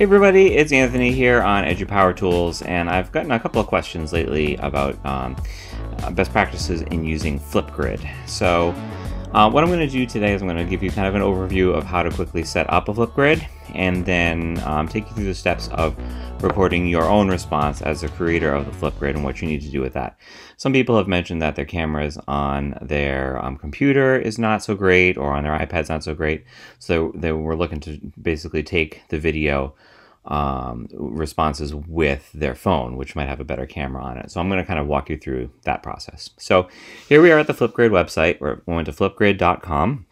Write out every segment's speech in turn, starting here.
Hey everybody, it's Anthony here on EduPower Tools, and I've gotten a couple of questions lately about best practices in using Flipgrid. So what I'm going to do today is I'm going to give you kind of an overview of how to quickly set up a Flipgrid, and then take you through the steps of recording your own response as the creator of the Flipgrid and what you need to do with that. Some people have mentioned that their cameras on their computer is not so great, or on their iPad's not so great, so they were looking to basically take the video responses with their phone, which might have a better camera on it. So I'm going to kind of walk you through that process. So here we are at the Flipgrid website. We're going to flipgrid.com.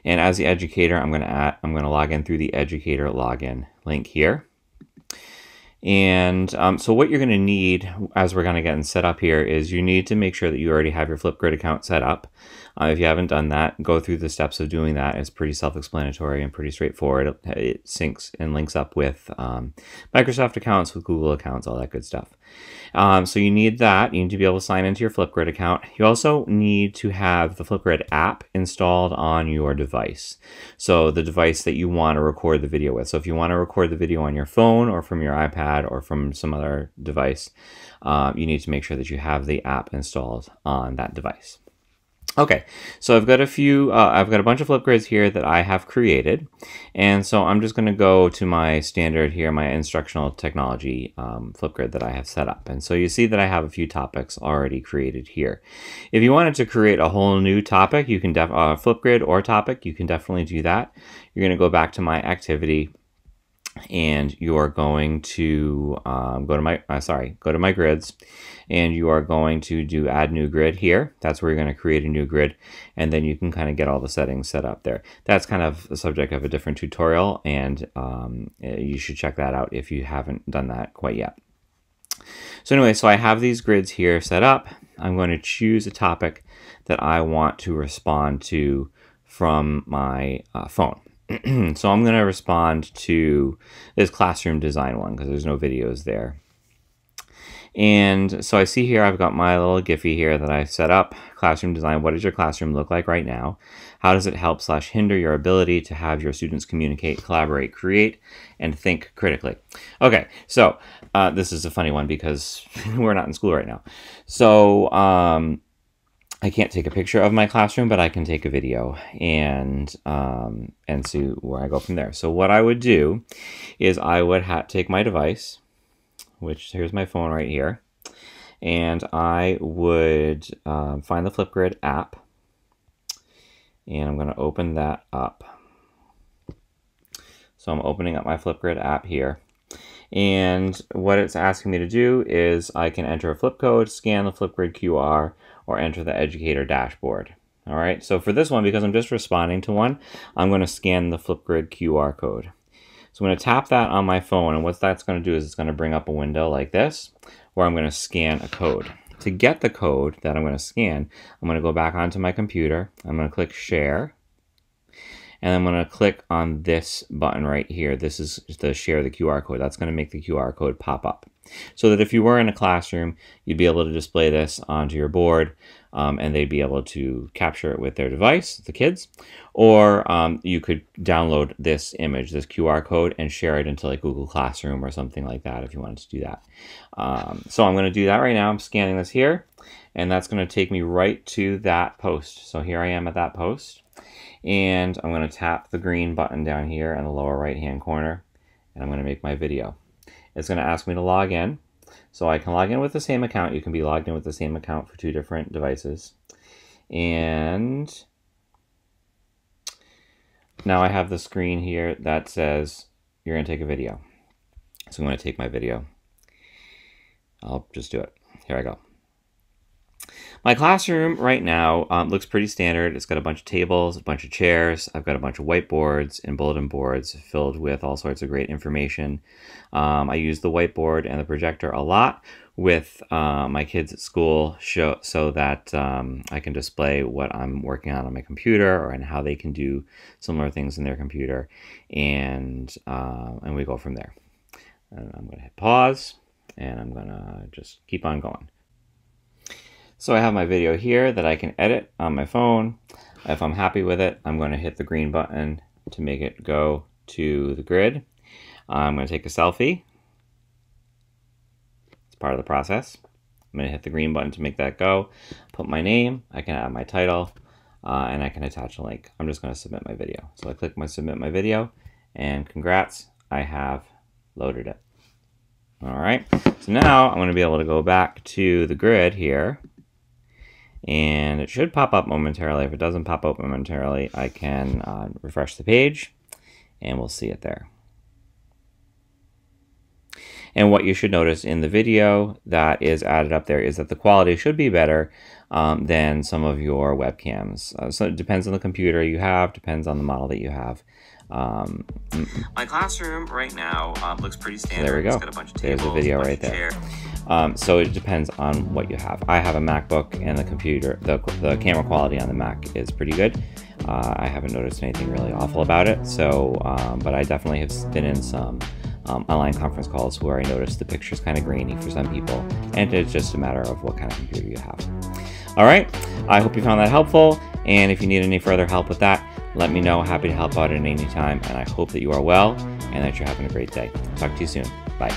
And as the educator, I'm going to log in through the educator login link here. And so what you're going to need as we're going to get set up here is you need to make sure that you already have your Flipgrid account set up. If you haven't done that, go through the steps of doing that. It's pretty self-explanatory and pretty straightforward. It syncs and links up with Microsoft accounts, with Google accounts, all that good stuff. So you need that. You need to be able to sign into your Flipgrid account. You also need to have the Flipgrid app installed on your device. So the device that you want to record the video with. So if you want to record the video on your phone or from your iPad or from some other device, you need to make sure that you have the app installed on that device. Okay, so I've got a bunch of Flipgrids here that I have created, and so I'm just going to go to my standard here, my instructional technology Flipgrid that I have set up. And so you see that I have a few topics already created here. If you wanted to create a whole new topic, you can Flipgrid or topic, you can definitely do that. You're going to go back to my activity, and you are going to go to my grids, and you are going to do add new grid here. That's where you're going to create a new grid, and then you can kind of get all the settings set up there. That's kind of the subject of a different tutorial, and you should check that out if you haven't done that quite yet. So anyway, so I have these grids here set up. I'm going to choose a topic that I want to respond to from my phone. So I'm going to respond to this classroom design one because there's no videos there. And so I see here I've got my little Giphy here that I set up. Classroom design. What does your classroom look like right now? How does it help / hinder your ability to have your students communicate, collaborate, create, and think critically? Okay, so this is a funny one because we're not in school right now. So I can't take a picture of my classroom, but I can take a video and see where I go from there. So what I would do is I would take my device, which here's my phone right here, and I would find the Flipgrid app, and I'm going to open that up. So I'm opening up my Flipgrid app here. And what it's asking me to do is I can enter a flip code, scan the Flipgrid QR, or enter the educator dashboard. All right, so for this one, because I'm just responding to one, I'm going to scan the Flipgrid QR code. So I'm going to tap that on my phone, and what that's going to do is it's going to bring up a window like this, where I'm going to scan a code. To get the code that I'm going to scan, I'm going to go back onto my computer. I'm going to click Share, and I'm going to click on this button right here. This is the share the QR code. That's going to make the QR code pop up. So that if you were in a classroom, you'd be able to display this onto your board, and they'd be able to capture it with their device, the kids, or you could download this image, this QR code, and share it into like Google Classroom or something like that if you wanted to do that. So I'm going to do that right now. I'm scanning this here, and that's going to take me right to that post. So here I am at that post. And I'm going to tap the green button down here in the lower right hand corner, and I'm going to make my video. It's going to ask me to log in. So I can log in with the same account. You can be logged in with the same account for 2 different devices. And now I have the screen here that says you're going to take a video. So I'm going to take my video. I'll just do it. Here I go. My classroom right now looks pretty standard. It's got a bunch of tables, a bunch of chairs. I've got a bunch of whiteboards and bulletin boards filled with all sorts of great information. I use the whiteboard and the projector a lot with my kids at school so that I can display what I'm working on my computer, and how they can do similar things in their computer, and we go from there. And I'm going to hit pause, and I'm going to just keep on going. So I have my video here that I can edit on my phone. If I'm happy with it, I'm going to hit the green button to make it go to the grid. I'm going to take a selfie. It's part of the process. I'm going to hit the green button to make that go. Put my name. I can add my title. And I can attach a link. I'm just going to submit my video. So I click my submit my video, and congrats, I have loaded it. All right, so now I'm going to be able to go back to the grid here, and it should pop up momentarily. If it doesn't pop up momentarily, I can refresh the page, and we'll see it there. And what you should notice in the video that is added up there is that the quality should be better than some of your webcams. So it depends on the computer you have, depends on the model that you have. My classroom right now looks pretty standard. So there we go. It's got a bunch of tables, there's a video right there. So it depends on what you have. I have a MacBook, and the computer, the camera quality on the Mac is pretty good. I haven't noticed anything really awful about it. So, but I definitely have been in some online conference calls where I noticed the picture's kind of grainy for some people, and it's just a matter of what kind of computer you have. All right, I hope you found that helpful, and if you need any further help with that, let me know. Happy to help out at any time, and I hope that you are well and that you're having a great day. Talk to you soon. Bye.